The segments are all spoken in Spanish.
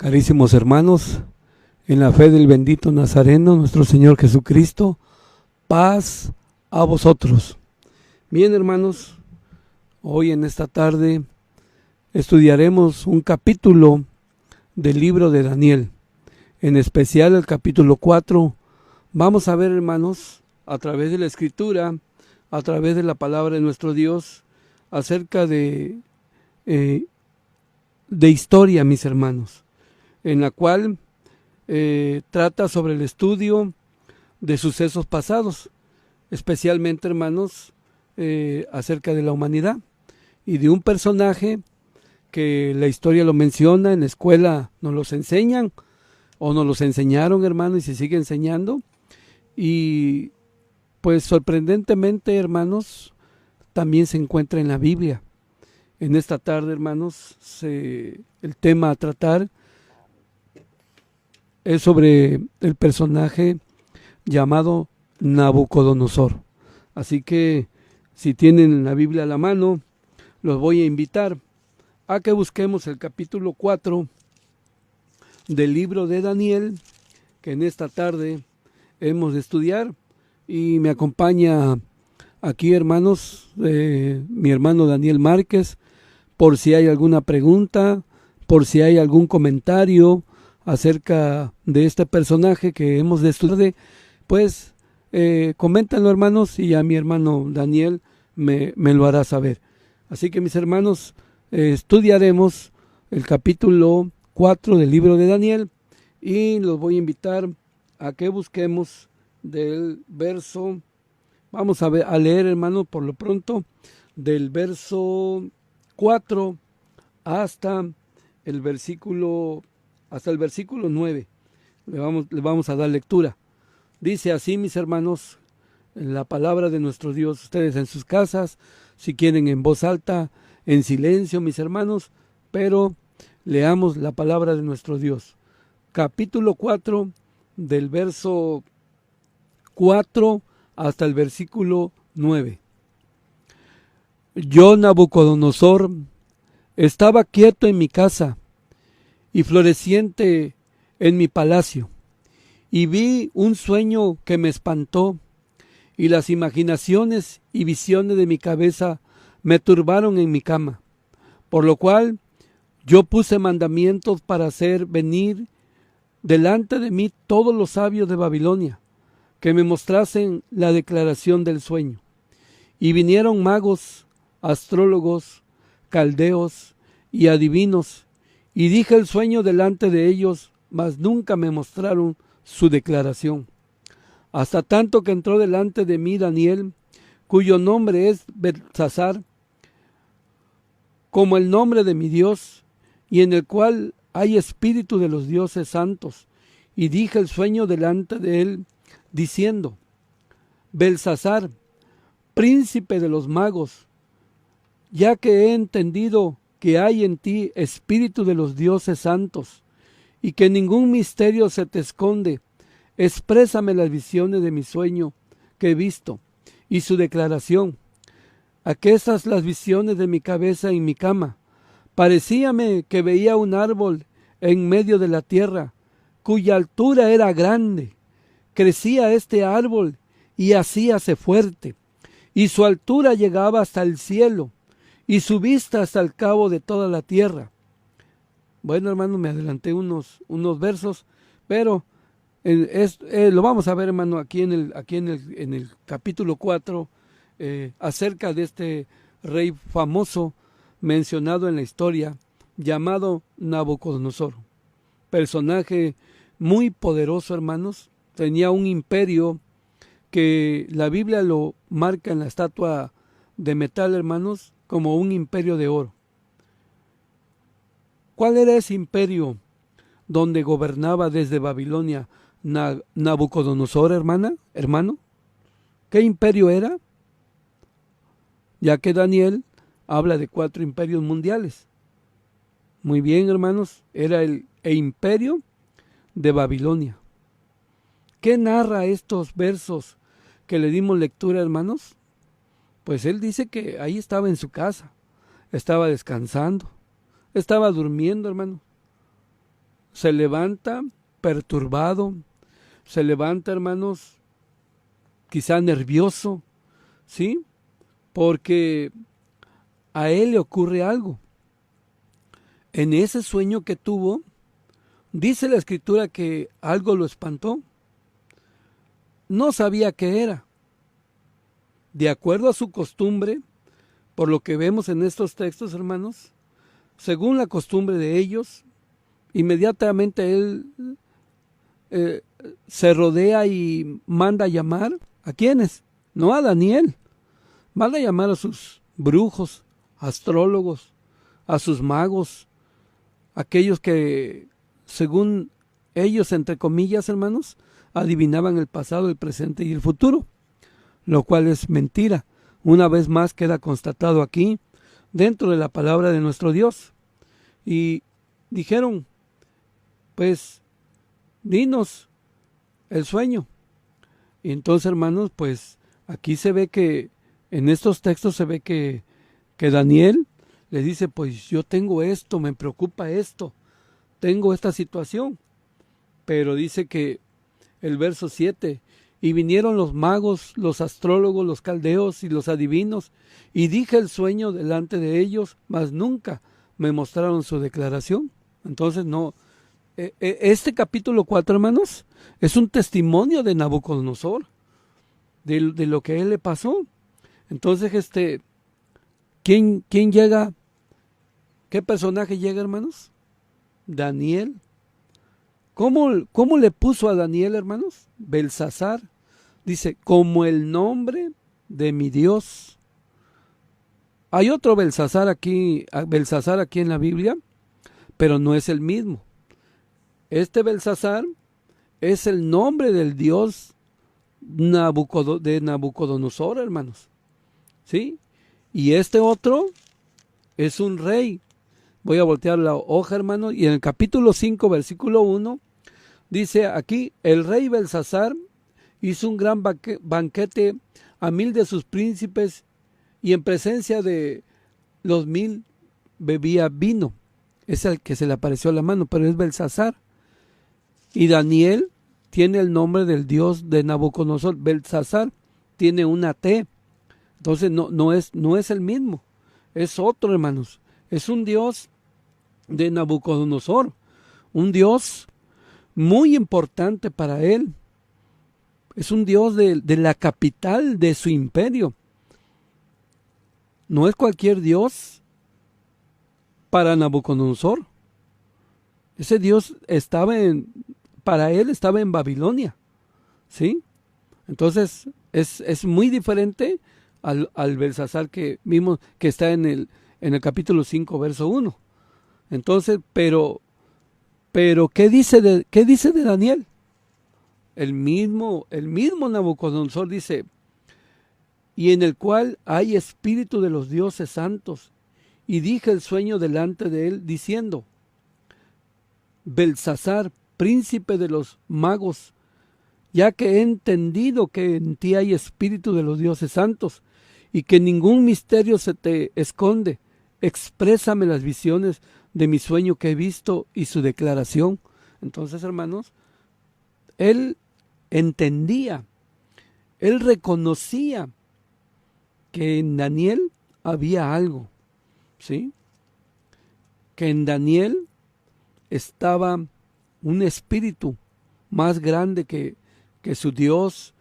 Carísimos hermanos, en la fe del bendito Nazareno, nuestro Señor Jesucristo, paz a vosotros. Bien, hermanos, hoy en esta tarde estudiaremos un capítulo del libro de Daniel, en especial el capítulo 4. Vamos a ver, hermanos, a través de la Escritura, a través de la palabra de nuestro Dios, acerca de historia, mis hermanos, en la cual trata sobre el estudio de sucesos pasados, especialmente, hermanos, acerca de la humanidad y de un personaje que la historia lo menciona, en la escuela nos los enseñan o nos los enseñaron, hermanos, y se sigue enseñando. Y pues sorprendentemente, hermanos, también se encuentra en la Biblia. En esta tarde, hermanos, el tema a tratar es sobre el personaje llamado Nabucodonosor. Así que si tienen la Biblia a la mano, los voy a invitar a que busquemos el capítulo 4 del libro de Daniel, que en esta tarde hemos de estudiar. Y me acompaña aquí, hermanos, mi hermano Daniel Márquez, por si hay alguna pregunta, por si hay algún comentario acerca de este personaje que hemos de estudiar, pues coméntanlo, hermanos, y a mi hermano Daniel me lo hará saber. Así que, mis hermanos, estudiaremos el capítulo 4 del libro de Daniel y los voy a invitar a que busquemos del verso, vamos a leer, hermano, por lo pronto, del verso 4 hasta el versículo 9. Le vamos a dar lectura. Dice así, mis hermanos, la palabra de nuestro Dios. Ustedes en sus casas, si quieren en voz alta, en silencio, mis hermanos, pero leamos la palabra de nuestro Dios. Capítulo 4, del verso 4 hasta el versículo 9. Yo, Nabucodonosor, estaba quieto en mi casa y floreciente en mi palacio, y vi un sueño que me espantó, y las imaginaciones y visiones de mi cabeza me turbaron en mi cama, por lo cual yo puse mandamientos para hacer venir delante de mí todos los sabios de Babilonia, que me mostrasen la declaración del sueño. Y vinieron magos, astrólogos, caldeos y adivinos, y dije el sueño delante de ellos, mas nunca me mostraron su declaración. Hasta tanto que entró delante de mí Daniel, cuyo nombre es Belsasar, como el nombre de mi Dios, y en el cual hay espíritu de los dioses santos. Y dije el sueño delante de él, diciendo: Belsasar, príncipe de los magos, ya que he entendido que hay en ti espíritu de los dioses santos, y que ningún misterio se te esconde, exprésame las visiones de mi sueño que he visto, y su declaración. Aquestas las visiones de mi cabeza en mi cama. Parecíame que veía un árbol en medio de la tierra, cuya altura era grande. Crecía este árbol y hacíase fuerte, y su altura llegaba hasta el cielo, y su vista hasta el cabo de toda la tierra. Bueno, hermano, me adelanté unos versos, pero lo vamos a ver, hermano, aquí en el capítulo 4, acerca de este rey famoso mencionado en la historia, llamado Nabucodonosor. Personaje muy poderoso, hermanos. Tenía un imperio que la Biblia lo marca en la estatua de metal, hermanos, como un imperio de oro. ¿Cuál era ese imperio donde gobernaba desde Babilonia Nabucodonosor, hermano? ¿Qué imperio era? Ya que Daniel habla de 4 imperios mundiales. Muy bien, hermanos, era el imperio de Babilonia. ¿Qué narra estos versos que le dimos lectura, hermanos? Pues él dice que ahí estaba en su casa, estaba descansando, estaba durmiendo, hermano. se levanta perturbado, se levanta, hermanos, quizá nervioso, ¿sí? Porque a él le ocurre algo. En ese sueño que tuvo, dice la escritura que algo lo espantó. No sabía qué era. De acuerdo a su costumbre, por lo que vemos en estos textos, hermanos, según la costumbre de ellos, inmediatamente él se rodea y manda a llamar, ¿a quiénes? No a Daniel, manda a llamar a sus brujos, astrólogos, a sus magos, aquellos que, según ellos, entre comillas, hermanos, adivinaban el pasado, el presente y el futuro, lo cual es mentira. Una vez más queda constatado aquí, dentro de la palabra de nuestro Dios. Y dijeron, pues, dinos el sueño. Y entonces, hermanos, pues, aquí se ve que, en estos textos se ve que Daniel le dice, pues yo tengo esto, me preocupa esto, tengo esta situación. Pero dice que el verso 7, y vinieron los magos, los astrólogos, los caldeos y los adivinos, y dije el sueño delante de ellos, mas nunca me mostraron su declaración. Entonces no, este capítulo 4, hermanos, es un testimonio de Nabucodonosor, de lo que a él le pasó. Entonces, ¿quién llega? ¿Qué personaje llega, hermanos? Daniel. ¿Cómo le puso a Daniel, hermanos? Belsasar. Dice, como el nombre de mi Dios. Hay otro Belsasar aquí en la Biblia, pero no es el mismo. Este Belsasar es el nombre del Dios de Nabucodonosor, hermanos. ¿Sí? Y este otro es un rey. Voy a voltear la hoja, hermano, y en el capítulo 5, versículo 1, dice aquí, el rey Belsasar hizo un gran banquete a 1000 de sus príncipes, y en presencia de los 1000 bebía vino. Es el que se le apareció a la mano, pero es Belsasar. Y Daniel tiene el nombre del Dios de Nabucodonosor. Belsasar tiene una T. Entonces no es el mismo. Es otro, hermanos. Es un Dios de Nabucodonosor. Un Dios muy importante para él. Es un Dios de la capital de su imperio. No es cualquier Dios para Nabucodonosor. Ese Dios para él estaba en Babilonia. ¿Sí? Entonces es muy diferente al Belsasar que vimos que está en el capítulo 5, verso 1. Entonces, pero ¿qué dice de Daniel? El mismo Nabucodonosor dice, y en el cual hay espíritu de los dioses santos. Y dije el sueño delante de él, diciendo, Belsasar, príncipe de los magos, ya que he entendido que en ti hay espíritu de los dioses santos, y que ningún misterio se te esconde, exprésame las visiones de mi sueño que he visto y su declaración. Entonces, hermanos, él entendía, él reconocía que en Daniel había algo, ¿sí? Que en Daniel estaba un espíritu más grande que su Dios,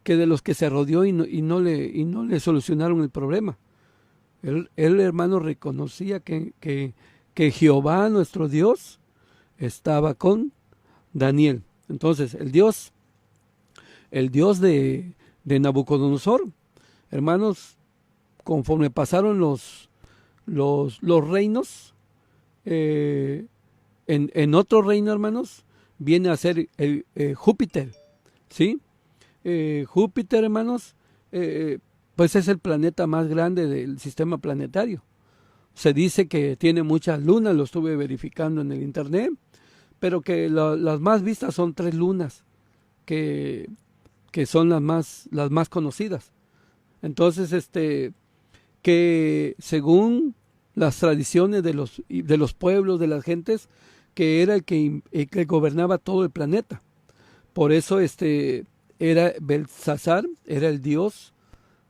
que de los que se rodeó y no le solucionaron el problema. Él, hermano, reconocía que Jehová, nuestro Dios, estaba con Daniel. Entonces, el Dios de Nabucodonosor, hermanos, conforme pasaron los reinos, en otro reino, hermanos, viene a ser Júpiter, ¿sí? Júpiter, hermanos, pues es el planeta más grande del sistema planetario. Se dice que tiene muchas lunas, lo estuve verificando en el internet, pero que las más vistas son 3 lunas, que son las más conocidas. Entonces, que según las tradiciones de los pueblos, de las gentes, que era el que gobernaba todo el planeta. Por eso era Belsasar, era el dios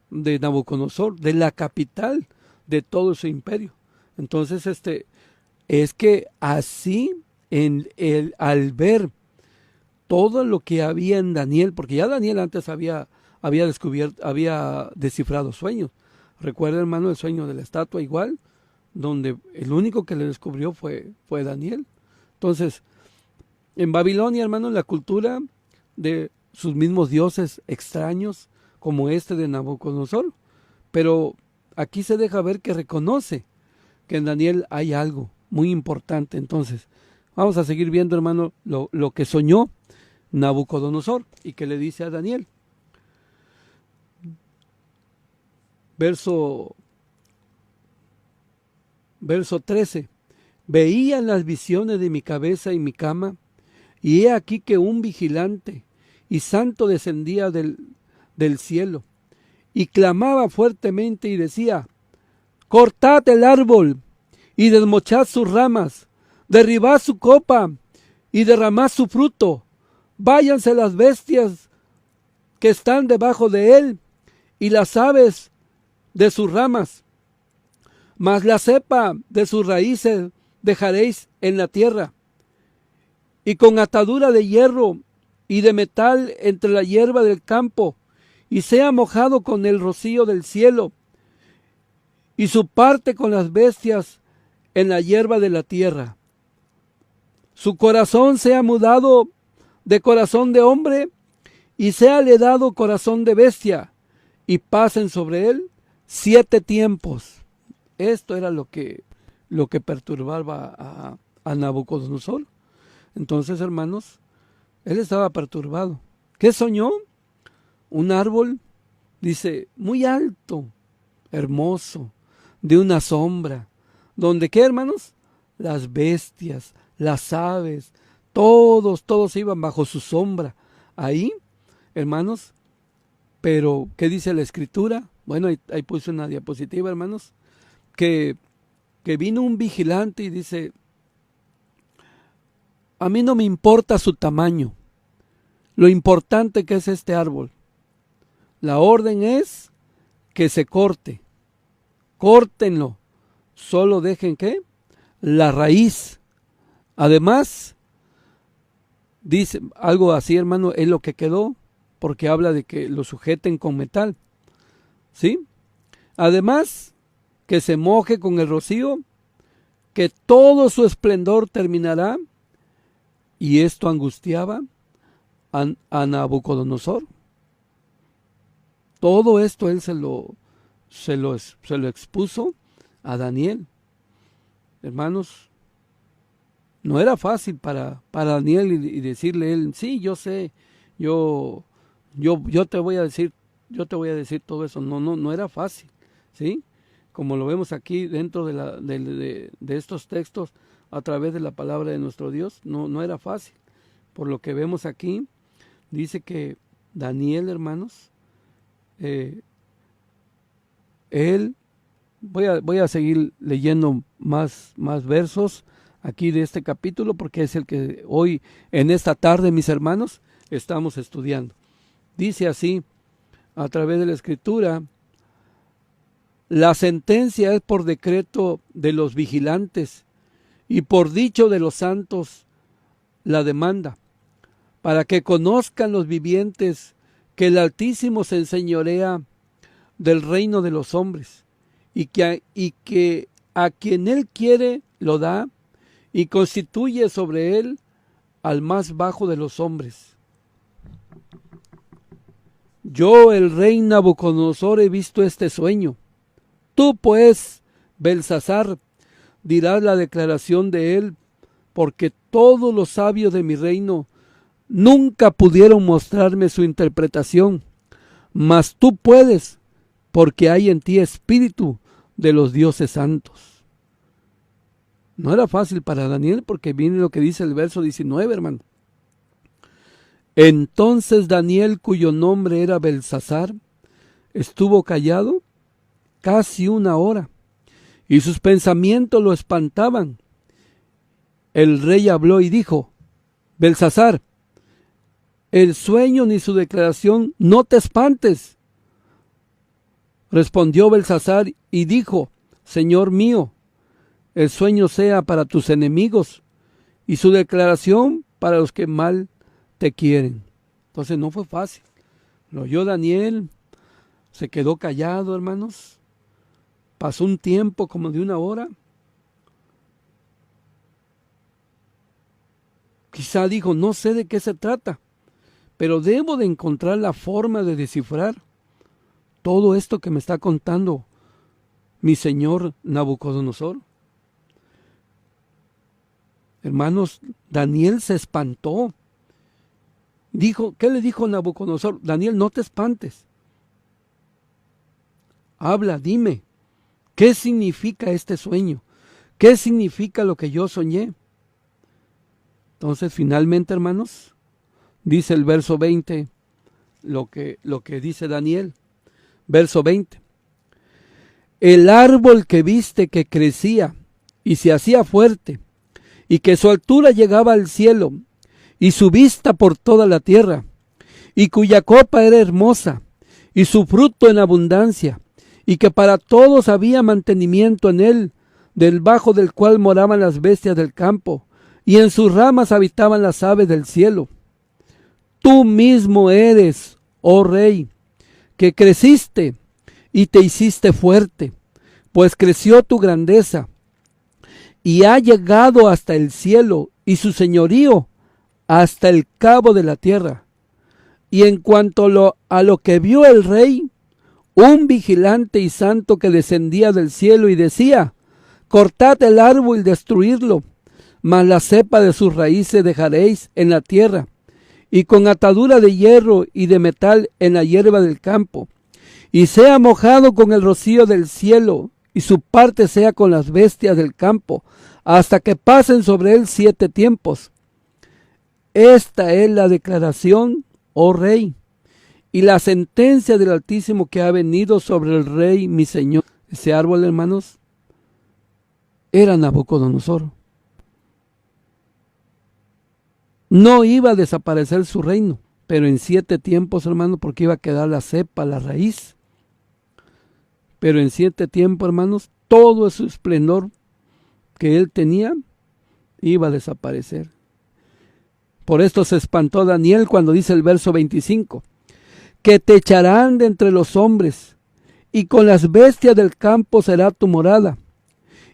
de Nabucodonosor, de la capital de todo su imperio. Entonces, es que así al ver todo lo que había en Daniel, porque ya Daniel antes había descifrado sueños. Recuerda, hermano, el sueño de la estatua igual, donde el único que le descubrió fue Daniel. Entonces, en Babilonia, hermano, la cultura de sus mismos dioses extraños, como este de Nabucodonosor, pero aquí se deja ver que reconoce que en Daniel hay algo muy importante. Entonces, vamos a seguir viendo, hermano, lo que soñó Nabucodonosor y que le dice a Daniel. Verso 13. Veía en las visiones de mi cabeza y mi cama, y he aquí que un vigilante y santo descendía del cielo, y clamaba fuertemente y decía: cortad el árbol, y desmochad sus ramas, derribad su copa, y derramad su fruto, váyanse las bestias que están debajo de él, y las aves de sus ramas, mas la cepa de sus raíces dejaréis en la tierra, y con atadura de hierro y de metal entre la hierba del campo, y sea mojado con el rocío del cielo, y su parte con las bestias en la hierba de la tierra. Su corazón sea mudado de corazón de hombre, y séale dado corazón de bestia, y pasen sobre él 7 tiempos. Esto era lo que perturbaba a Nabucodonosor. Entonces, hermanos, él estaba perturbado. ¿Qué soñó? Un árbol, dice, muy alto, hermoso, de una sombra, donde, ¿qué, hermanos? Las bestias, las aves, todos iban bajo su sombra. Ahí, hermanos, pero, ¿qué dice la Escritura? Bueno, ahí puse una diapositiva, hermanos, que vino un vigilante y dice: a mí no me importa su tamaño, lo importante que es este árbol. La orden es que se corte, córtenlo, solo dejen, ¿qué? La raíz. Además, dice algo así, hermano, es lo que quedó, porque habla de que lo sujeten con metal, ¿sí? Además, que se moje con el rocío, que todo su esplendor terminará. Y esto angustiaba a Nabucodonosor. Todo esto él se lo expuso a Daniel. Hermanos, no era fácil para Daniel y decirle él: sí, yo sé, yo te voy a decir todo eso. No era fácil, ¿sí? Como lo vemos aquí dentro de estos textos, a través de la palabra de nuestro Dios, no era fácil. Por lo que vemos aquí, dice que Daniel, hermanos, él, voy a seguir leyendo más versos aquí de este capítulo, porque es el que hoy, en esta tarde, mis hermanos, estamos estudiando. Dice así, a través de la Escritura: la sentencia es por decreto de los vigilantes, y por dicho de los santos la demanda, para que conozcan los vivientes que el Altísimo se enseñorea del reino de los hombres, y que a quien él quiere lo da, y constituye sobre él al más bajo de los hombres. Yo, el rey Nabucodonosor, he visto este sueño. Tú, pues, Belsasar, dirás la declaración de él, porque todos los sabios de mi reino nunca pudieron mostrarme su interpretación, mas tú puedes, porque hay en ti espíritu de los dioses santos. No era fácil para Daniel, porque viene lo que dice el verso 19, hermano. Entonces Daniel, cuyo nombre era Belsasar, estuvo callado casi 1 hora, y sus pensamientos lo espantaban. el rey habló y dijo: Belsasar, el sueño ni su declaración no te espantes. Respondió Belsasar y dijo: Señor mío, el sueño sea para tus enemigos y su declaración para los que mal te quieren. Entonces no fue fácil. Lo oyó Daniel, se quedó callado, hermanos. Pasó un tiempo como de 1 hora. Quizá dijo: no sé de qué se trata, pero debo de encontrar la forma de descifrar todo esto que me está contando mi señor Nabucodonosor. Hermanos, Daniel se espantó. ¿Qué le dijo Nabucodonosor? Daniel, no te espantes. Habla, dime, ¿qué significa este sueño? ¿Qué significa lo que yo soñé? Entonces, finalmente, hermanos, dice el verso 20, lo que dice Daniel. Verso 20. El árbol que viste que crecía y se hacía fuerte, y que su altura llegaba al cielo, y su vista por toda la tierra, y cuya copa era hermosa, y su fruto en abundancia, y que para todos había mantenimiento en él, debajo del cual moraban las bestias del campo, y en sus ramas habitaban las aves del cielo. Tú mismo eres, oh rey, que creciste y te hiciste fuerte, pues creció tu grandeza, y ha llegado hasta el cielo, y su señorío hasta el cabo de la tierra. Y en cuanto a lo que vio el rey, un vigilante y santo que descendía del cielo y decía: cortad el árbol y destruidlo, mas la cepa de sus raíces dejaréis en la tierra, y con atadura de hierro y de metal en la hierba del campo, y sea mojado con el rocío del cielo, y su parte sea con las bestias del campo, hasta que pasen sobre él 7 tiempos. Esta es la declaración, oh rey, y la sentencia del Altísimo que ha venido sobre el rey mi señor. Ese árbol, hermanos, era Nabucodonosor. No iba a desaparecer su reino, pero en 7 tiempos, hermanos, porque iba a quedar la cepa, la raíz. Pero en 7 tiempos, hermanos, todo su esplendor que él tenía iba a desaparecer. Por esto se espantó Daniel cuando dice el verso 25, que te echarán de entre los hombres, y con las bestias del campo será tu morada,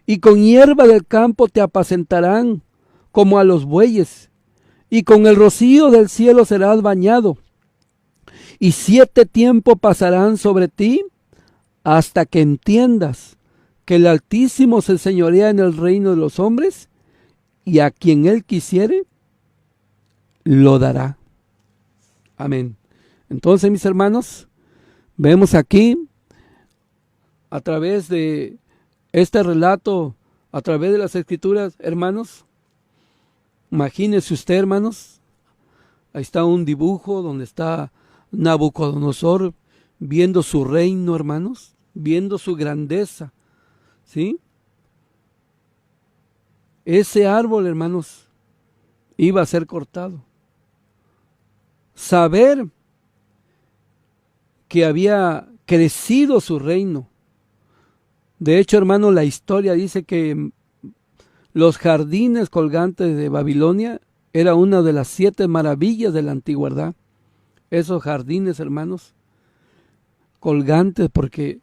y con hierba del campo te apacentarán como a los bueyes, y con el rocío del cielo serás bañado, y 7 tiempos pasarán sobre ti, hasta que entiendas que el Altísimo se señorea en el reino de los hombres, y a quien él quisiere, lo dará. Amén. Entonces, mis hermanos, vemos aquí, a través de este relato, a través de las Escrituras, hermanos, imagínese usted, hermanos, ahí está un dibujo donde está Nabucodonosor viendo su reino, hermanos, viendo su grandeza, ¿sí? Ese árbol, hermanos, iba a ser cortado. Saber que había crecido su reino. De hecho, hermanos, la historia dice que los jardines colgantes de Babilonia era una de las 7 maravillas de la antigüedad. Esos jardines, hermanos, colgantes, porque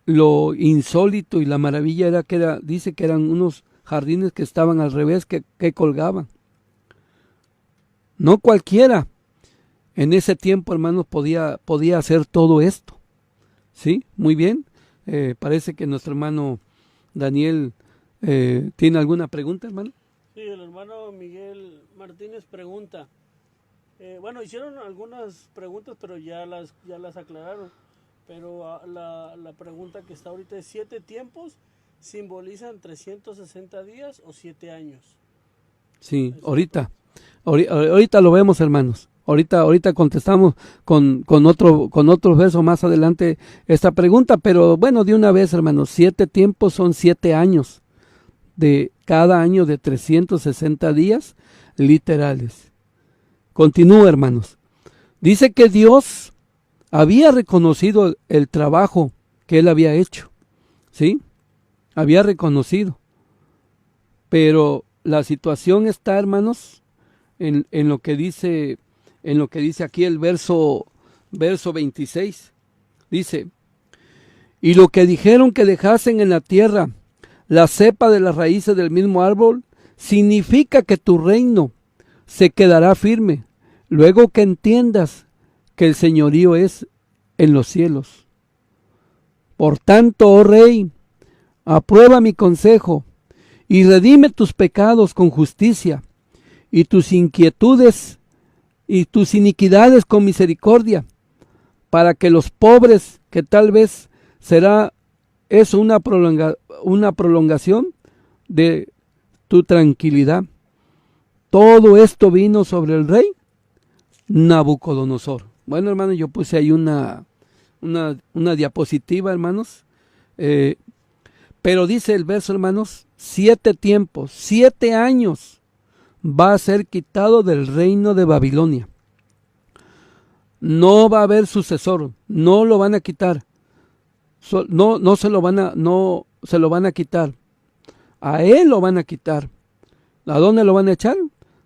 lo insólito y la maravilla era que dice que eran unos jardines que estaban al revés, que colgaban. No cualquiera en ese tiempo, hermanos, podía hacer todo esto. ¿Sí? Muy bien. Parece que nuestro hermano Daniel tiene alguna pregunta, hermano. Sí, el hermano Miguel Martínez pregunta. Bueno, hicieron algunas preguntas, pero ya las aclararon. Pero la pregunta que está ahorita es: ¿7 tiempos simbolizan 360 días o 7 años? Sí, ahorita lo vemos, hermanos. Ahorita contestamos con otro verso más adelante esta pregunta, pero bueno, de una vez, hermanos, 7 tiempos son 7 años de cada año de 360 días literales. Continúa, hermanos. Dice que Dios había reconocido el trabajo que él había hecho, ¿sí? Había reconocido. Pero la situación está, hermanos, en lo que dice aquí el verso 26. Dice: y lo que dijeron que dejasen en la tierra la cepa de las raíces del mismo árbol, significa que tu reino se quedará firme, luego que entiendas que el señorío es en los cielos. Por tanto, oh rey, aprueba mi consejo y redime tus pecados con justicia y tus inquietudes y tus iniquidades con misericordia, para que los pobres, que tal vez será eso una prolongación de tu tranquilidad. Todo esto vino sobre el rey Nabucodonosor. Bueno, hermanos, yo puse ahí una diapositiva, hermanos. Pero dice el verso, hermanos, 7 tiempos, 7 años va a ser quitado del reino de Babilonia. No va a haber sucesor, no lo van a quitar. No se lo van a quitar. A él lo van a quitar. ¿A dónde lo van a echar?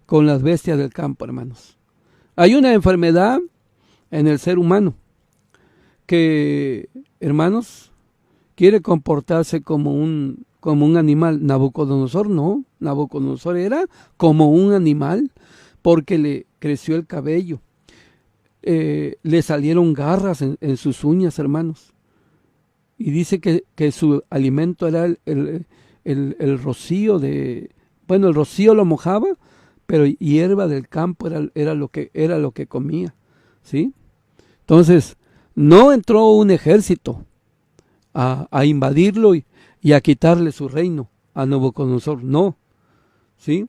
Con las bestias del campo, hermanos. Hay una enfermedad en el ser humano que, hermanos, quiere comportarse como un animal. Nabucodonosor no. Nabucodonosor era como un animal porque le creció el cabello. Le salieron garras en sus uñas, hermanos. Y dice que su alimento era el rocío bueno, el rocío lo mojaba, pero hierba del campo era lo que comía, ¿sí? Entonces, no entró un ejército a invadirlo y a quitarle su reino a Nabucodonosor, no, ¿sí?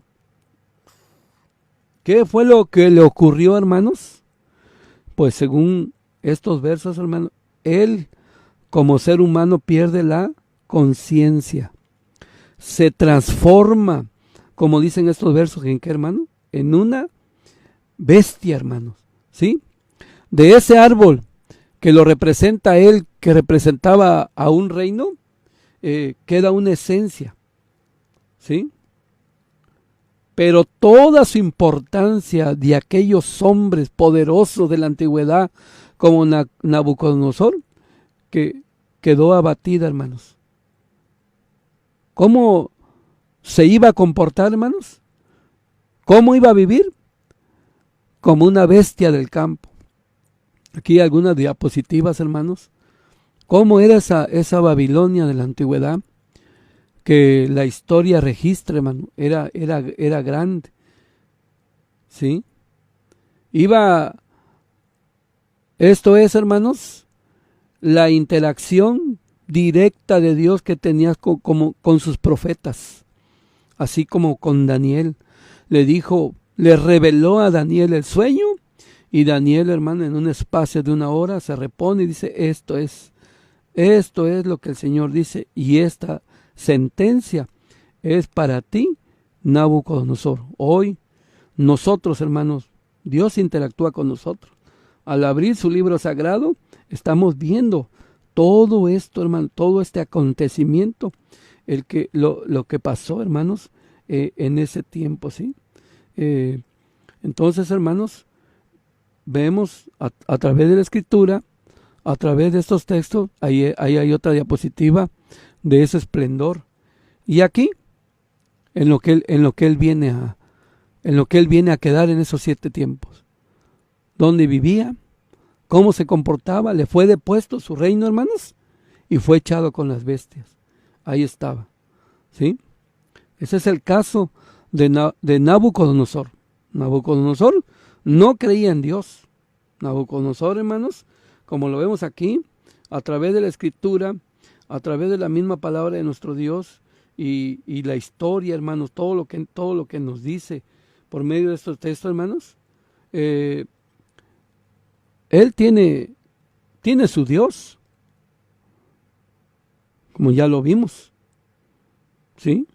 ¿Qué fue lo que le ocurrió, hermanos? Pues según estos versos, hermanos, él como ser humano pierde la conciencia, se transforma, como dicen estos versos, ¿en qué, hermano? En una bestia, hermanos, ¿sí? De ese árbol que lo representa él, que representaba a un reino, queda una esencia, ¿sí? Pero toda su importancia de aquellos hombres poderosos de la antigüedad, como Nabucodonosor, que quedó abatida, hermanos. ¿Cómo se iba a comportar, hermanos? ¿Cómo iba a vivir? Como una bestia del campo. Aquí algunas diapositivas, hermanos. ¿Cómo era esa Babilonia de la antigüedad? Que la historia registra, hermano. Era grande. ¿Sí? Esto es, hermanos, la interacción directa de Dios que tenía con sus profetas, así como con Daniel. Le reveló a Daniel el sueño, y Daniel, hermano, en un espacio de 1 hora se repone y dice: esto es lo que el Señor dice, y esta sentencia es para ti, Nabucodonosor. Hoy nosotros, hermanos, Dios interactúa con nosotros. Al abrir su libro sagrado, estamos viendo todo esto, hermano, todo este acontecimiento, lo que pasó, hermanos, en ese tiempo, ¿sí? Entonces, hermanos, vemos a través de la Escritura, a través de estos textos, ahí hay otra diapositiva de ese esplendor. Y aquí, en lo que él viene a quedar en esos 7 tiempos, donde vivía, cómo se comportaba, le fue depuesto su reino, hermanos, y fue echado con las bestias. Ahí estaba, ¿sí? Ese es el caso de Nabucodonosor. Nabucodonosor no creía en Dios. Nabucodonosor, hermanos, como lo vemos aquí, a través de la Escritura, a través de la misma palabra de nuestro Dios y la historia, hermanos, todo lo que nos dice por medio de estos textos, hermanos, él tiene su Dios, como ya lo vimos, ¿sí?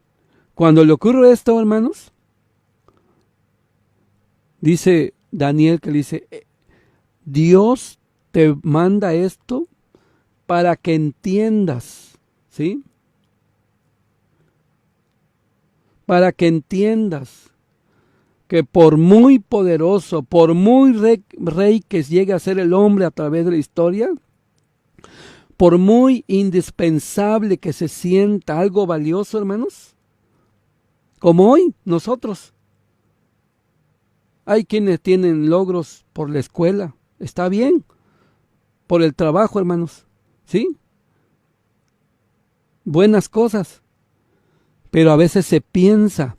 Cuando le ocurre esto, hermanos, dice Daniel que le dice, Dios te manda esto para que entiendas, ¿sí? Para que entiendas que por muy poderoso, por muy rey que llegue a ser el hombre a través de la historia, por muy indispensable que se sienta algo valioso, hermanos, como hoy nosotros. Hay quienes tienen logros por la escuela, está bien, por el trabajo, hermanos, ¿sí? Buenas cosas, pero a veces se piensa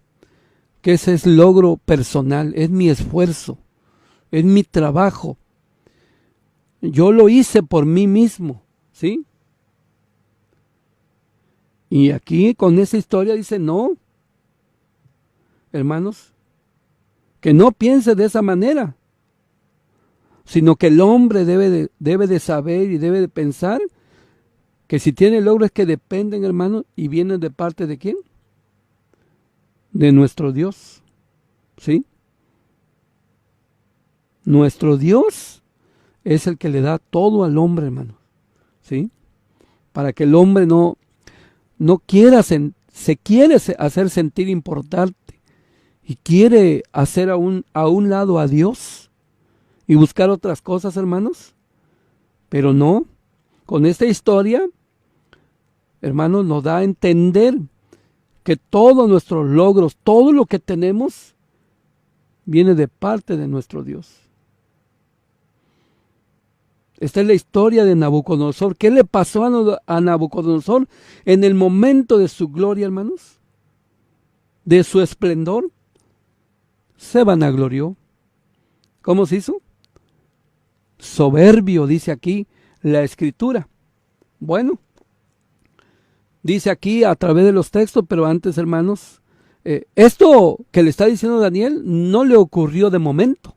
que ese es logro personal, es mi esfuerzo, es mi trabajo. Yo lo hice por mí mismo, ¿sí? Y aquí con esa historia dice, no, hermanos, que no piense de esa manera, sino que el hombre debe de saber y debe de pensar que si tiene logros que dependen, hermanos, y vienen de parte de ¿quién? De nuestro Dios, ¿sí? Nuestro Dios es el que le da todo al hombre, hermano, ¿sí? Para que el hombre no quiera, se quiere hacer sentir importante y quiere hacer a un lado a Dios y buscar otras cosas, hermanos, pero no, con esta historia, hermanos, nos da a entender que todos nuestros logros, todo lo que tenemos, viene de parte de nuestro Dios. Esta es la historia de Nabucodonosor. ¿Qué le pasó a Nabucodonosor en el momento de su gloria, hermanos? De su esplendor. Se vanaglorió. ¿Cómo se hizo? Soberbio, dice aquí la Escritura. Bueno, dice aquí a través de los textos, pero antes, hermanos, esto que le está diciendo Daniel no le ocurrió de momento.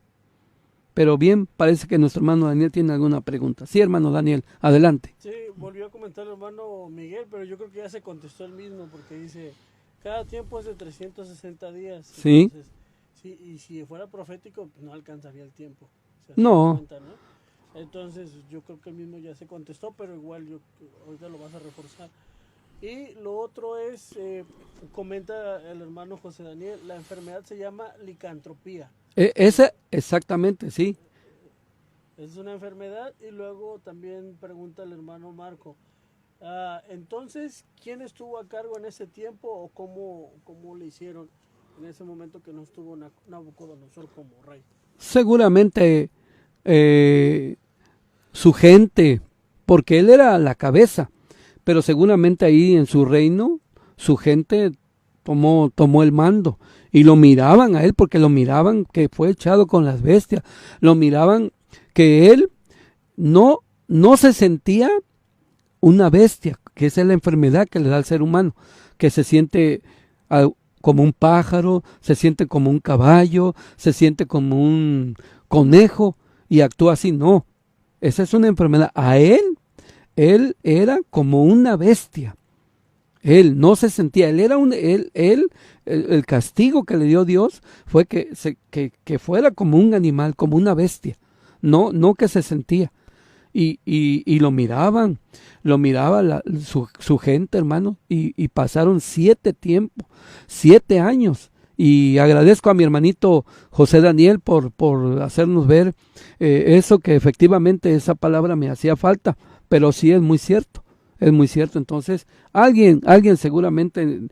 Pero bien, parece que nuestro hermano Daniel tiene alguna pregunta. Sí, hermano Daniel, adelante. Sí, volvió a comentar el hermano Miguel, pero yo creo que ya se contestó él mismo, porque dice, cada tiempo es de 360 días. Sí. Entonces, sí, y si fuera profético, pues no alcanzaría el tiempo. No. Cuenta, ¿no? Entonces, yo creo que él mismo ya se contestó, pero igual ahorita lo vas a reforzar. Y lo otro es, comenta el hermano José Daniel, la enfermedad se llama licantropía. Esa, exactamente, sí. Es una enfermedad. Y luego también pregunta el hermano Marco, entonces, ¿quién estuvo a cargo en ese tiempo o cómo le hicieron en ese momento que no estuvo Nabucodonosor como rey? Seguramente su gente, porque él era la cabeza, pero seguramente ahí en su reino, su gente tomó el mando y lo miraban a él, porque lo miraban que fue echado con las bestias, lo miraban que él no se sentía una bestia, que esa es la enfermedad que le da al ser humano, que se siente como un pájaro, se siente como un caballo, se siente como un conejo y actúa así. No, esa es una enfermedad. A él era como una bestia. Él no se sentía, el castigo que le dio Dios fue que fuera como un animal, como una bestia, no que se sentía. Y lo miraba su gente, hermano, y pasaron 7 años. Y agradezco a mi hermanito José Daniel por hacernos ver eso, que efectivamente esa palabra me hacía falta, pero sí es muy cierto. Es muy cierto. Entonces, alguien seguramente,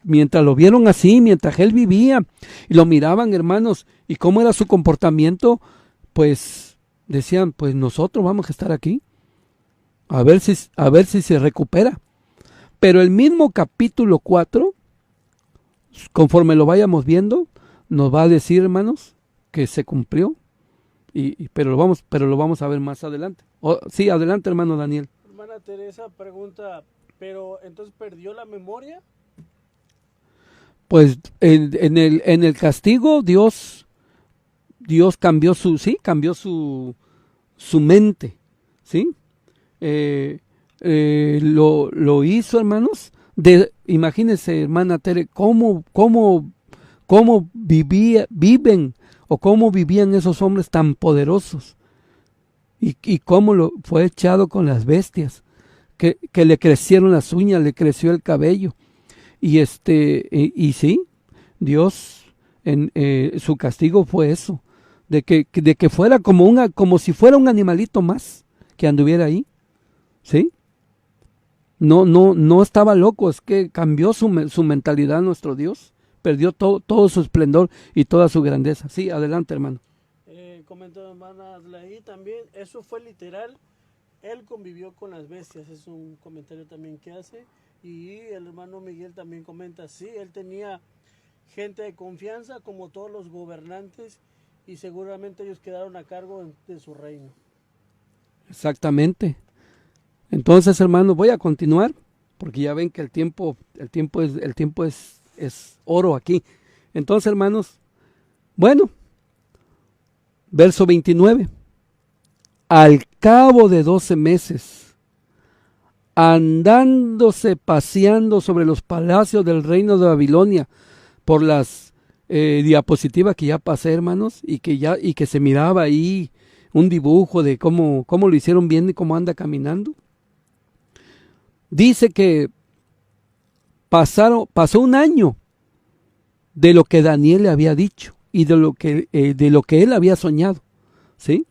mientras lo vieron así, mientras él vivía, y lo miraban, hermanos, y cómo era su comportamiento, pues decían, pues nosotros vamos a estar aquí, a ver si se recupera. Pero el mismo capítulo 4, conforme lo vayamos viendo, nos va a decir, hermanos, que se cumplió, pero lo vamos a ver más adelante. Sí, adelante, hermano Daniel. Hermana Teresa pregunta, ¿pero entonces perdió la memoria? Pues en el castigo Dios cambió su mente, ¿sí? Lo hizo, hermanos, Imagínense, hermana Tere, cómo viven o cómo vivían esos hombres tan poderosos y cómo fue echado con las bestias, que le crecieron las uñas, le creció el cabello y sí, Dios su castigo fue eso, de que fuera como si fuera un animalito más que anduviera ahí, ¿sí? No estaba loco, es que cambió su mentalidad nuestro Dios, perdió todo su esplendor y toda su grandeza. Sí, adelante, hermano. Comentó hermana Adlaí también, eso fue literal, él convivió con las bestias, es un comentario también que hace, y el hermano Miguel también comenta, sí, él tenía gente de confianza como todos los gobernantes y seguramente ellos quedaron a cargo de su reino. Exactamente. Entonces, hermanos, voy a continuar porque ya ven que el tiempo es oro aquí. Entonces, hermanos, bueno, verso 29. Al cabo de 12 meses, andándose paseando sobre los palacios del reino de Babilonia, por las diapositivas que ya pasé, hermanos, y que se miraba ahí un dibujo de cómo lo hicieron bien y cómo anda caminando. Dice que pasó un año de lo que Daniel le había dicho y de lo que él había soñado, ¿sí?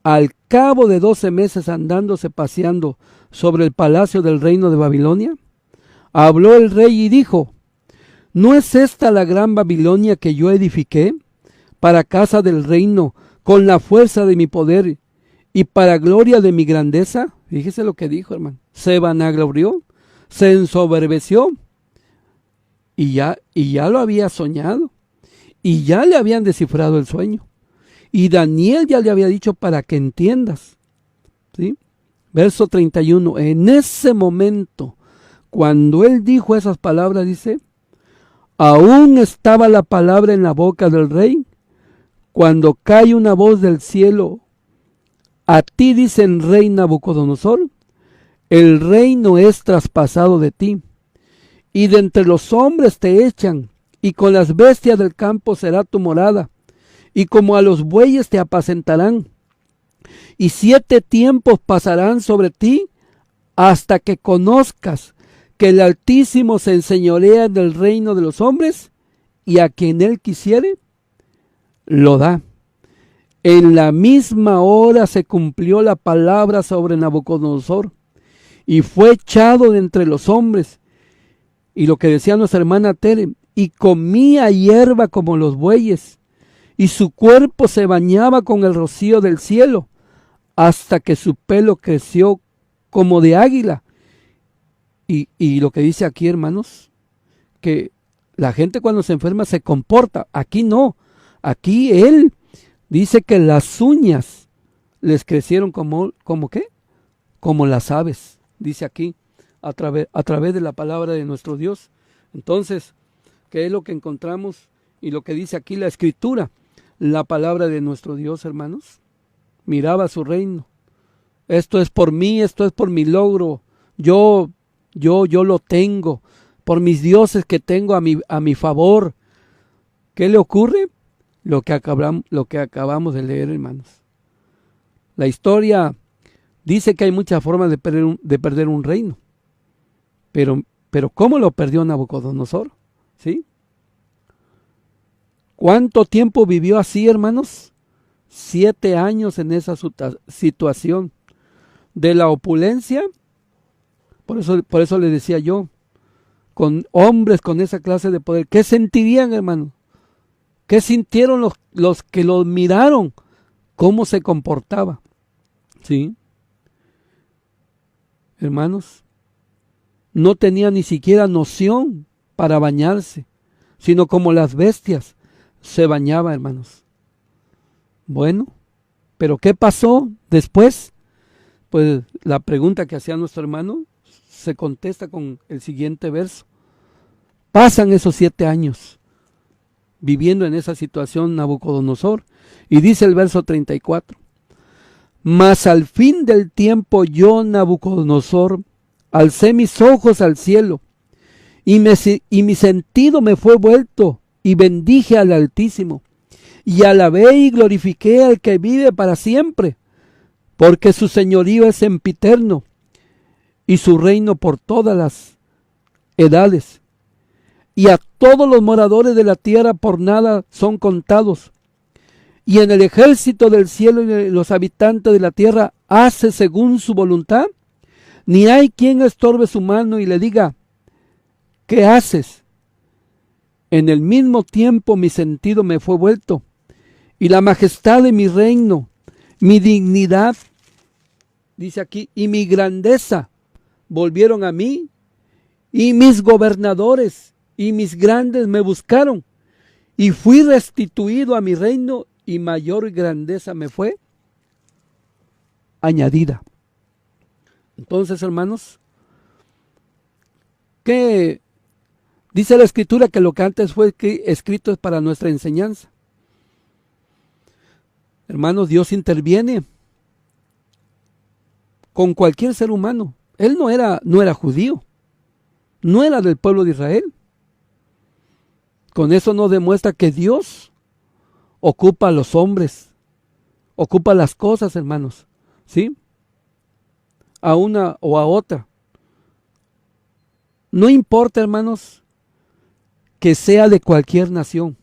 Al cabo de 12 meses andándose paseando sobre el palacio del reino de Babilonia, habló el rey y dijo: ¿no es esta la gran Babilonia que yo edifiqué para casa del reino con la fuerza de mi poder y para gloria de mi grandeza? Fíjese lo que dijo, hermano. Se vanaglorió, se ensoberbeció y ya lo había soñado y ya le habían descifrado el sueño y Daniel ya le había dicho para que entiendas, ¿sí? Verso 31. En ese momento, cuando él dijo esas palabras, dice: aún estaba la palabra en la boca del rey, cuando cae una voz del cielo: a ti, dicen, rey Nabucodonosor, el reino es traspasado de ti, y de entre los hombres te echan, y con las bestias del campo será tu morada, y como a los bueyes te apacentarán, y 7 tiempos pasarán sobre ti, hasta que conozcas que el Altísimo se enseñorea del reino de los hombres, y a quien él quisiere, lo da. En la misma hora se cumplió la palabra sobre Nabucodonosor, y fue echado de entre los hombres. Y lo que decía nuestra hermana Tere: y comía hierba como los bueyes, y su cuerpo se bañaba con el rocío del cielo, hasta que su pelo creció como de águila. Y lo que dice aquí, hermanos, que la gente cuando se enferma se comporta. Aquí no. Aquí él dice que las uñas les crecieron como ¿qué? Como las aves, dice aquí, a través de la palabra de nuestro Dios. Entonces, ¿qué es lo que encontramos? Y lo que dice aquí la Escritura, la palabra de nuestro Dios, hermanos. Miraba su reino. Esto es por mí, esto es por mi logro. Yo lo tengo, por mis dioses que tengo a mi favor. ¿Qué le ocurre? Lo que acabamos de leer, hermanos. La historia dice que hay muchas formas de perder un reino. Pero ¿cómo lo perdió Nabucodonosor? ¿Sí? ¿Cuánto tiempo vivió así, hermanos? 7 años en esa situación de la opulencia. Por eso le decía yo, con hombres con esa clase de poder, ¿qué sentirían, hermano? ¿Qué sintieron los que lo miraron? ¿Cómo se comportaba? ¿Sí? Hermanos, no tenía ni siquiera noción para bañarse, sino como las bestias se bañaba, hermanos. Bueno, ¿pero qué pasó después? Pues la pregunta que hacía nuestro hermano se contesta con el siguiente verso. Pasan esos 7 años viviendo en esa situación Nabucodonosor, y dice el verso 34: mas al fin del tiempo yo, Nabucodonosor, alcé mis ojos al cielo, y mi sentido me fue vuelto, y bendije al Altísimo, y alabé y glorifiqué al que vive para siempre, porque su señorío es sempiterno, y su reino por todas las edades. Y a todos los moradores de la tierra por nada son contados. Y en el ejército del cielo y los habitantes de la tierra hace según su voluntad. Ni hay quien estorbe su mano y le diga, ¿qué haces? En el mismo tiempo mi sentido me fue vuelto, y la majestad de mi reino, mi dignidad, dice aquí, y mi grandeza volvieron a mí, y mis gobernadores y mis grandes me buscaron, y fui restituido a mi reino, y mayor grandeza me fue añadida. Entonces, hermanos, ¿qué dice la Escritura? Que lo que antes fue escrito es para nuestra enseñanza. Hermanos, Dios interviene con cualquier ser humano. Él no era judío, no era del pueblo de Israel. Con eso nos demuestra que Dios ocupa a los hombres, ocupa las cosas, hermanos, ¿sí? A una o a otra. No importa, hermanos, que sea de cualquier nación,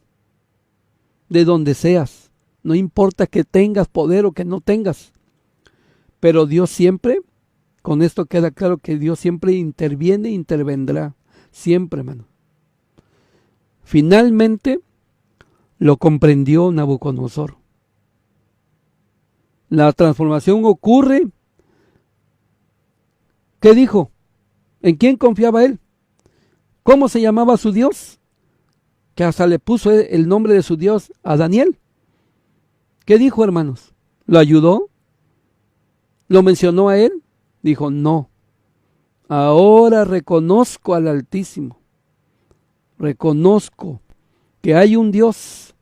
de donde seas. No importa que tengas poder o que no tengas. Pero Dios siempre, con esto queda claro que Dios siempre interviene e intervendrá. Siempre, hermano. Finalmente lo comprendió Nabucodonosor. La transformación ocurre. ¿Qué dijo? ¿En quién confiaba él? ¿Cómo se llamaba su Dios? Que hasta le puso el nombre de su Dios a Daniel. ¿Qué dijo, hermanos? ¿Lo ayudó? ¿Lo mencionó a él? Dijo, no. Ahora reconozco al Altísimo. Reconozco que hay un Dios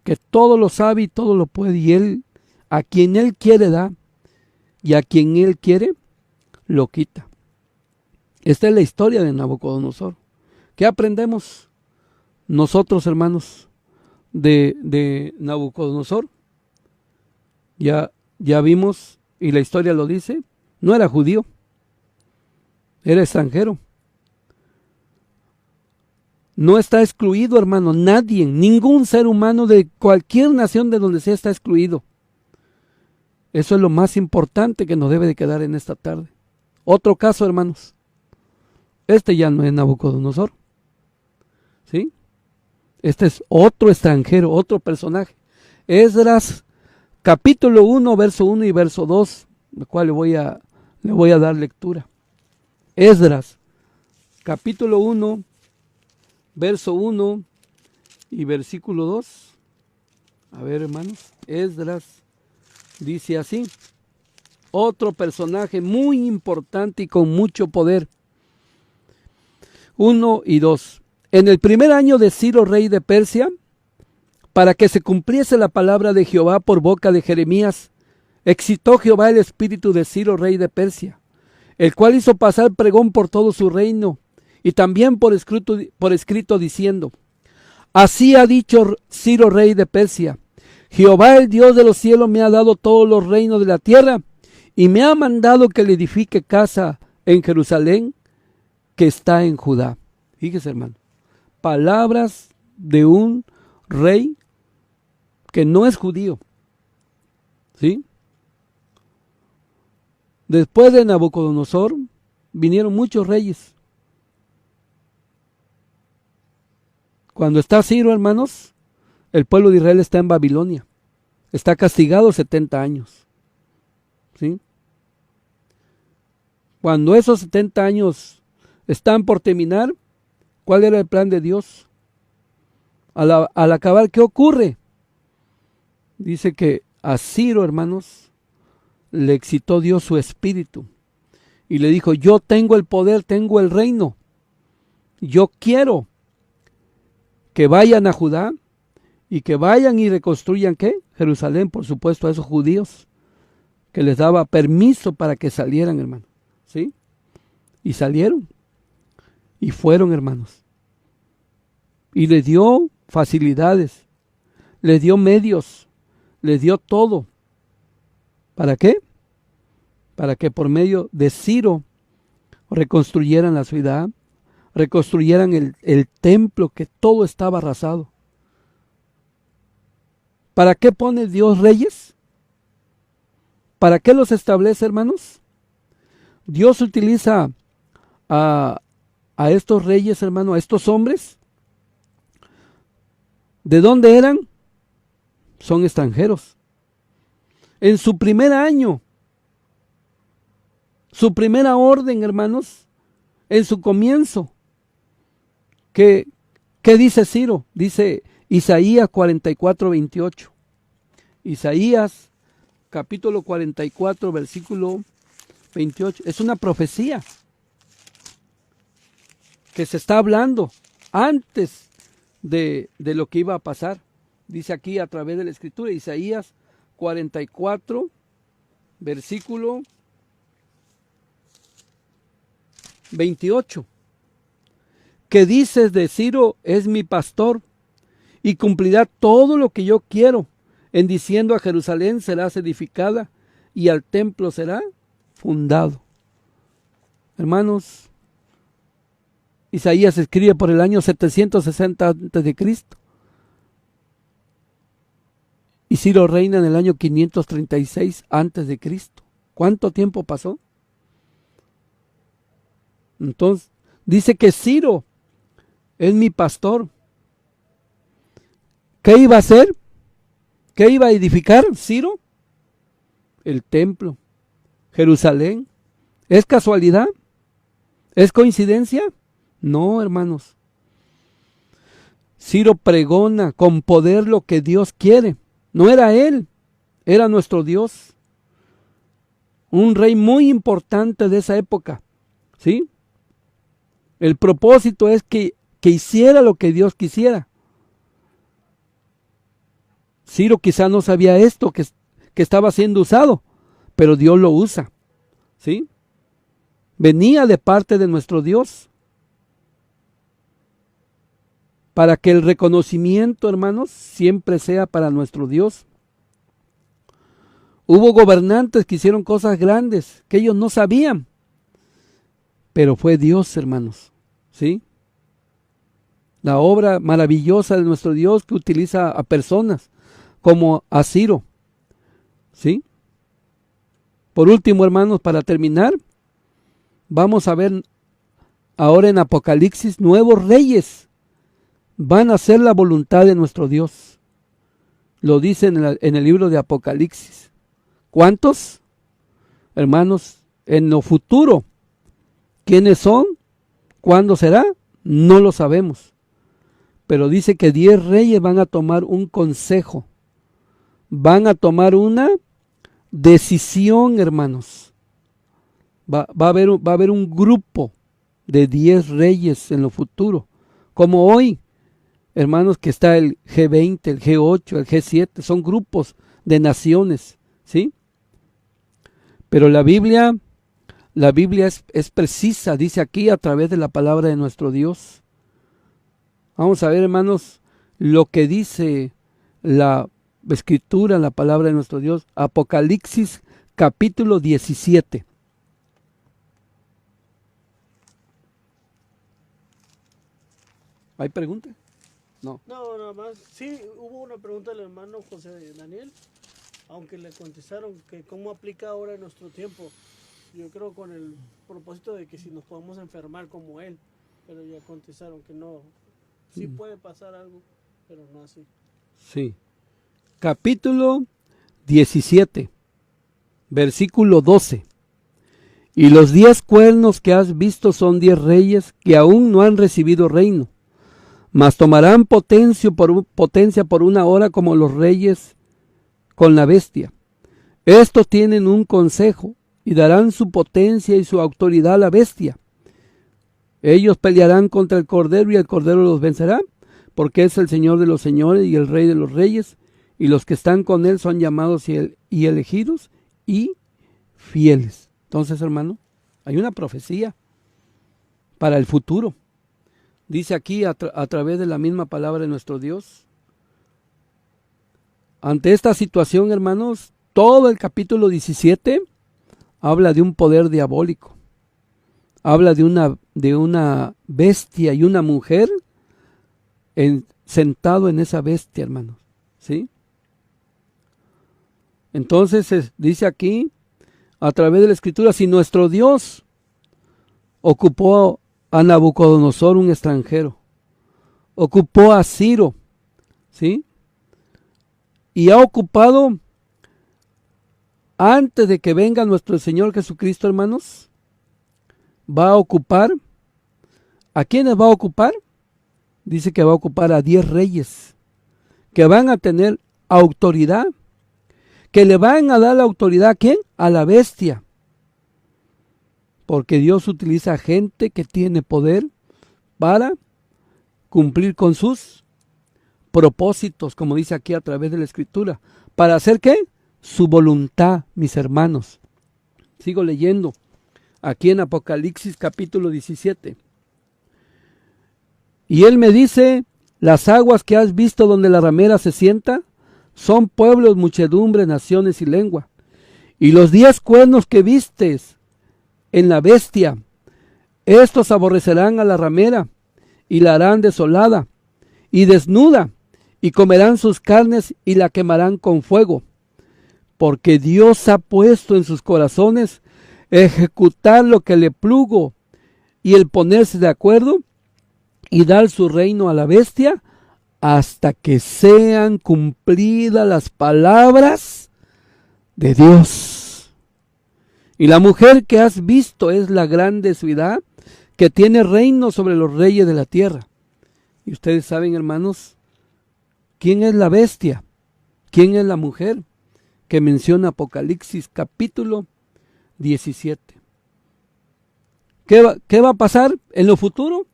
que todo lo sabe y todo lo puede. Y Él, a quien Él quiere da, y a quien Él quiere, lo quita. Esta es la historia de Nabucodonosor. ¿Qué aprendemos nosotros, hermanos, de Nabucodonosor? Ya vimos, y la historia lo dice, no era judío, era extranjero. No está excluido, hermano, nadie, ningún ser humano de cualquier nación de donde sea está excluido. Eso es lo más importante que nos debe de quedar en esta tarde. Otro caso, hermanos. Este ya no es Nabucodonosor, ¿sí? Este es otro extranjero, otro personaje. Esdras, capítulo 1, verso 1 y verso 2, el cual le voy a dar lectura. Esdras, capítulo 1, verso 1 y versículo 2. A ver, hermanos, Esdras dice así. Otro personaje muy importante y con mucho poder. 1 y 2. En el primer año de Ciro, rey de Persia, para que se cumpliese la palabra de Jehová por boca de Jeremías, excitó Jehová el espíritu de Ciro, rey de Persia, el cual hizo pasar pregón por todo su reino, y también por escrito diciendo, así ha dicho Ciro, rey de Persia, Jehová el Dios de los cielos me ha dado todos los reinos de la tierra, y me ha mandado que le edifique casa en Jerusalén, que está en Judá. Fíjese, hermano, palabras de un rey que no es judío, ¿sí? Después de Nabucodonosor vinieron muchos reyes. Cuando está Ciro, hermanos, el pueblo de Israel está en Babilonia. Está castigado 70 años, ¿sí? Cuando esos 70 años están por terminar, ¿cuál era el plan de Dios? Al acabar, ¿qué ocurre? Dice que a Ciro, hermanos, le excitó Dios su espíritu y le dijo, yo tengo el poder, tengo el reino, yo quiero que vayan a Judá y que vayan y reconstruyan, ¿qué? Jerusalén, por supuesto, a esos judíos que les daba permiso para que salieran, hermano, ¿sí? Y salieron. Y fueron, hermanos. Y les dio facilidades. Les dio medios. Les dio todo. ¿Para qué? Para que por medio de Ciro reconstruyeran la ciudad, reconstruyeran el templo, que todo estaba arrasado. ¿Para qué pone Dios reyes? ¿Para qué los establece, hermanos? Dios utiliza a estos reyes, hermano, a estos hombres. ¿De dónde eran? Son extranjeros. En su primer año, su primera orden, hermanos, en su comienzo, ¿qué dice Ciro? Dice Isaías 44:28. Isaías capítulo 44, versículo 28. Es una profecía que se está hablando antes de lo que iba a pasar. Dice aquí a través de la escritura, Isaías 44, versículo 28. Que dices de Ciro, es mi pastor, y cumplirá todo lo que yo quiero, en diciendo a Jerusalén serás edificada, y al templo será fundado. Hermanos, Isaías escribe por el año 760 a.C. y Ciro reina en el año 536 a.C. ¿Cuánto tiempo pasó? Entonces, dice que Ciro es mi pastor. ¿Qué iba a hacer? ¿Qué iba a edificar Ciro? El templo, Jerusalén. ¿Es casualidad? ¿Es coincidencia? No, hermanos. Ciro pregona con poder lo que Dios quiere. No era él, era nuestro Dios. Un rey muy importante de esa época, ¿sí? El propósito es que hiciera lo que Dios quisiera. Ciro quizá no sabía esto, que estaba siendo usado, pero Dios lo usa, ¿sí? Venía de parte de nuestro Dios. Para que el reconocimiento, hermanos, siempre sea para nuestro Dios. Hubo gobernantes que hicieron cosas grandes que ellos no sabían, pero fue Dios, hermanos, ¿sí? La obra maravillosa de nuestro Dios que utiliza a personas como a Ciro, ¿sí? Por último, hermanos, para terminar, vamos a ver ahora en Apocalipsis nuevos reyes. Van a hacer la voluntad de nuestro Dios. Lo dice en el libro de Apocalipsis. ¿Cuántos? Hermanos, en lo futuro. ¿Quiénes son? ¿Cuándo será? No lo sabemos. Pero dice que 10 reyes van a tomar un consejo. Van a tomar una decisión, hermanos. Va a haber un grupo de 10 reyes en lo futuro. Como hoy. Hermanos, que está el G20, el G8, el G7, son grupos de naciones, ¿sí? Pero la Biblia es precisa, dice aquí a través de la palabra de nuestro Dios. Vamos a ver, hermanos, lo que dice la Escritura, la palabra de nuestro Dios. Apocalipsis capítulo 17. ¿Hay pregunta? No, nada más. Sí, hubo una pregunta del hermano José Daniel, aunque le contestaron que cómo aplica ahora en nuestro tiempo. Yo creo con el propósito de que si nos podemos enfermar como él, pero ya contestaron que no. Sí puede pasar algo, pero no así. Sí. Capítulo 17, versículo 12. Y los 10 cuernos que has visto son 10 reyes que aún no han recibido reino. Mas tomarán potencia por una hora como los reyes con la bestia. Estos tienen un consejo y darán su potencia y su autoridad a la bestia. Ellos pelearán contra el Cordero y el Cordero los vencerá, porque es el Señor de los señores y el Rey de los reyes, y los que están con él son llamados y elegidos y fieles. Entonces, hermano, hay una profecía para el futuro. Dice aquí a través de la misma palabra de nuestro Dios. Ante esta situación, hermanos, todo el capítulo 17 habla de un poder diabólico. Habla de una bestia y una mujer sentado en esa bestia, hermanos. ¿Sí? Entonces dice aquí, a través de la Escritura, si nuestro Dios ocupó a Nabucodonosor, un extranjero, ocupó a Ciro, ¿sí? Y ha ocupado, antes de que venga nuestro Señor Jesucristo, hermanos, va a ocupar, ¿a quiénes va a ocupar? Dice que va a ocupar a 10 reyes, que van a tener autoridad, que le van a dar la autoridad, ¿a quién? A la bestia. Porque Dios utiliza gente que tiene poder para cumplir con sus propósitos, como dice aquí a través de la Escritura. ¿Para hacer qué? Su voluntad, mis hermanos. Sigo leyendo aquí en Apocalipsis capítulo 17. Y él me dice, las aguas que has visto donde la ramera se sienta, son pueblos, muchedumbre, naciones y lengua. Y los 10 cuernos que vistes en la bestia, estos aborrecerán a la ramera, y la harán desolada, y desnuda, y comerán sus carnes, y la quemarán con fuego. Porque Dios ha puesto en sus corazones ejecutar lo que le plugo, y el ponerse de acuerdo, y dar su reino a la bestia, hasta que sean cumplidas las palabras de Dios. Y la mujer que has visto es la grande ciudad que tiene reino sobre los reyes de la tierra. Y ustedes saben, hermanos, ¿quién es la bestia? ¿Quién es la mujer que menciona Apocalipsis capítulo 17? ¿Qué va a pasar en lo futuro?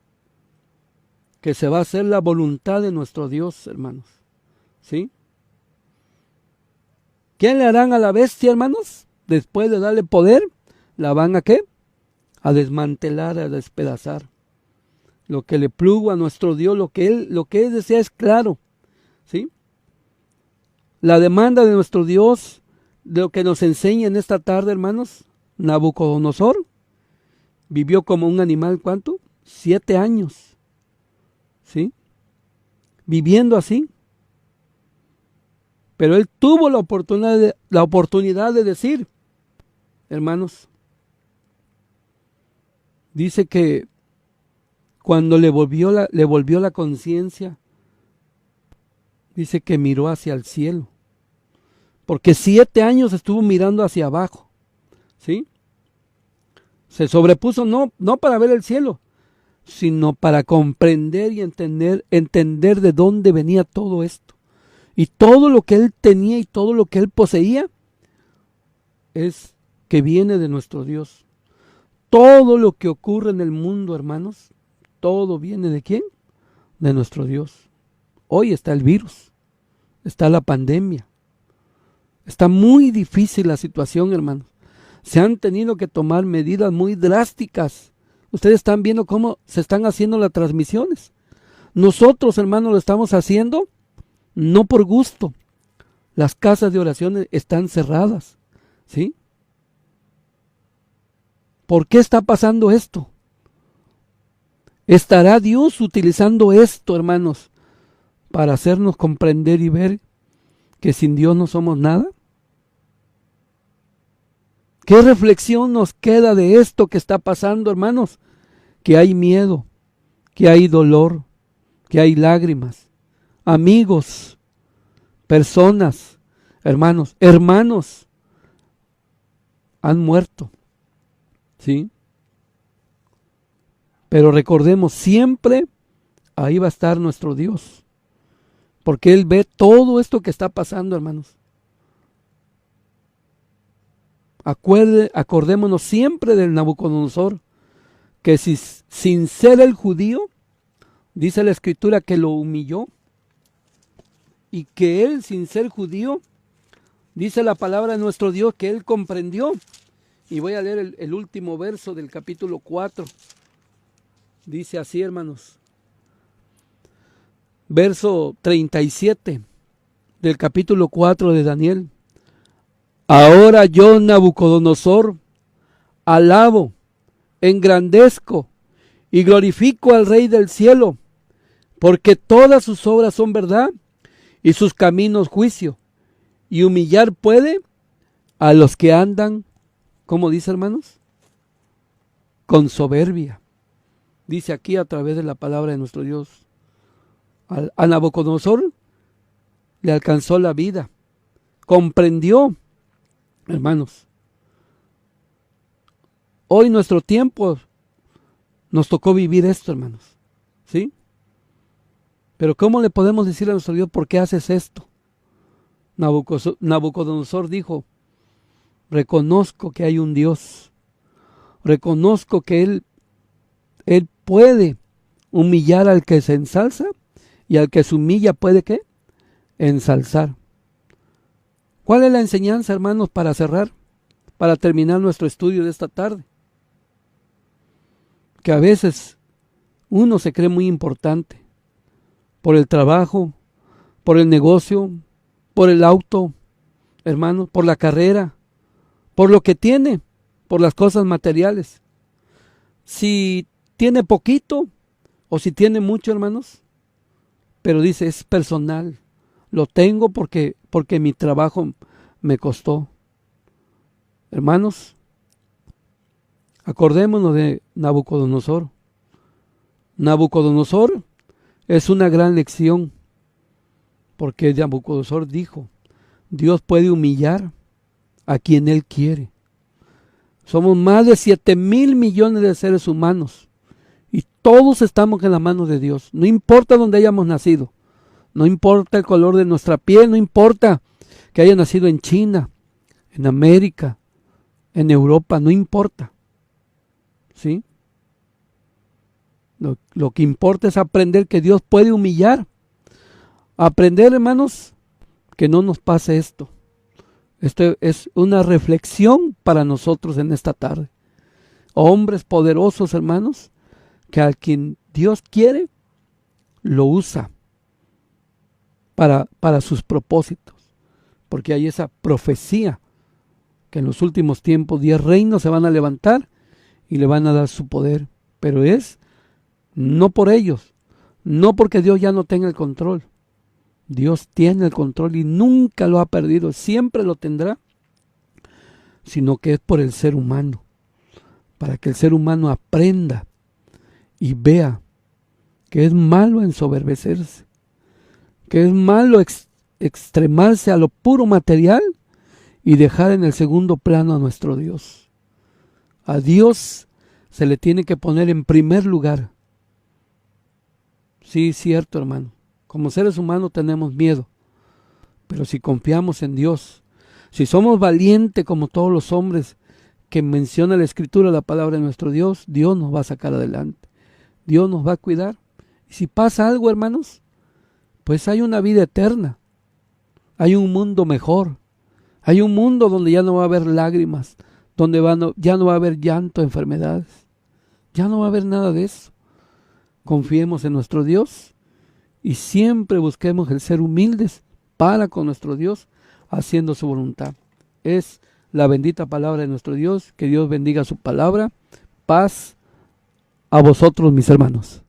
Que se va a hacer la voluntad de nuestro Dios, hermanos. ¿Sí? ¿Qué le harán a la bestia, hermanos? Después de darle poder, ¿la van a qué? A desmantelar, a despedazar. Lo que le plugo a nuestro Dios, lo que él desea es claro. ¿Sí? La demanda de nuestro Dios, de lo que nos enseña en esta tarde, hermanos, Nabucodonosor vivió como un animal, ¿cuánto? 7 años. ¿Sí? Viviendo así. Pero él tuvo la oportunidad de decir, hermanos, dice que cuando le volvió la conciencia, dice que miró hacia el cielo, porque 7 años estuvo mirando hacia abajo, ¿sí? Se sobrepuso no para ver el cielo, sino para comprender y entender de dónde venía todo esto. Y todo lo que él tenía y todo lo que él poseía es que viene de nuestro Dios. Todo lo que ocurre en el mundo, hermanos, todo viene ¿de quién? De nuestro Dios. Hoy está el virus, está la pandemia, está muy difícil la situación, hermanos. Se han tenido que tomar medidas muy drásticas. Ustedes están viendo cómo se están haciendo las transmisiones. Nosotros, hermanos, lo estamos haciendo no por gusto. Las casas de oración están cerradas, ¿sí? ¿Por qué está pasando esto? ¿Estará Dios utilizando esto, hermanos, para hacernos comprender y ver que sin Dios no somos nada? ¿Qué reflexión nos queda de esto que está pasando, hermanos? Que hay miedo, que hay dolor, que hay lágrimas. Amigos, personas, hermanos han muerto, ¿sí? Pero recordemos, siempre ahí va a estar nuestro Dios, porque Él ve todo esto que está pasando, hermanos. Acordémonos siempre del Nabucodonosor, que sin ser el judío, dice la Escritura que lo humilló, y que él, sin ser judío, dice la palabra de nuestro Dios que él comprendió. Y voy a leer el último verso del capítulo 4. Dice así, hermanos. Verso 37 del capítulo 4 de Daniel. Ahora yo, Nabucodonosor, alabo, engrandezco y glorifico al Rey del cielo, porque todas sus obras son verdad y sus caminos juicio, y humillar puede a los que andan, ¿cómo dice, hermanos? Con soberbia. Dice aquí a través de la palabra de nuestro Dios. A Nabucodonosor le alcanzó la vida, comprendió, hermanos. Hoy nuestro tiempo nos tocó vivir esto, hermanos, ¿sí? Pero ¿cómo le podemos decir a nuestro Dios por qué haces esto? Nabucodonosor dijo: reconozco que hay un Dios, reconozco que Él puede humillar al que se ensalza, y al que se humilla puede, ¿qué? Ensalzar. ¿Cuál es la enseñanza, hermanos, para cerrar, para terminar nuestro estudio de esta tarde? Que a veces uno se cree muy importante por el trabajo, por el negocio, por el auto, hermanos, por la carrera, por lo que tiene, por las cosas materiales. Si tiene poquito o si tiene mucho, hermanos, pero dice, es personal, lo tengo porque mi trabajo me costó. Hermanos, acordémonos de Nabucodonosor. Nabucodonosor es una gran lección, porque Nabucodonosor dijo: Dios puede humillar a quien Él quiere. Somos más de 7,000 millones de seres humanos y todos estamos en las manos de Dios. No importa dónde hayamos nacido, no importa el color de nuestra piel, no importa que haya nacido en China, en América, en Europa, no importa. ¿Sí? Lo que importa es aprender que Dios puede humillar. Aprender, hermanos, que no nos pase esto. Esto es una reflexión para nosotros en esta tarde. Hombres poderosos, hermanos, que a quien Dios quiere, lo usa para sus propósitos. Porque hay esa profecía que en los últimos tiempos 10 reinos se van a levantar y le van a dar su poder. Pero es no por ellos, no porque Dios ya no tenga el control. Dios tiene el control y nunca lo ha perdido, siempre lo tendrá, sino que es por el ser humano, para que el ser humano aprenda y vea que es malo ensoberbecerse, que es malo extremarse a lo puro material y dejar en el segundo plano a nuestro Dios. A Dios se le tiene que poner en primer lugar. Sí, cierto, hermano. Como seres humanos tenemos miedo, pero si confiamos en Dios, si somos valientes como todos los hombres que menciona la Escritura, la palabra de nuestro Dios, Dios nos va a sacar adelante, Dios nos va a cuidar. Y si pasa algo, hermanos, pues hay una vida eterna, hay un mundo mejor, hay un mundo donde ya no va a haber lágrimas, donde ya no va a haber llanto, enfermedades, ya no va a haber nada de eso. Confiemos en nuestro Dios y siempre busquemos el ser humildes para con nuestro Dios, haciendo su voluntad. Es la bendita palabra de nuestro Dios. Que Dios bendiga su palabra. Paz a vosotros, mis hermanos.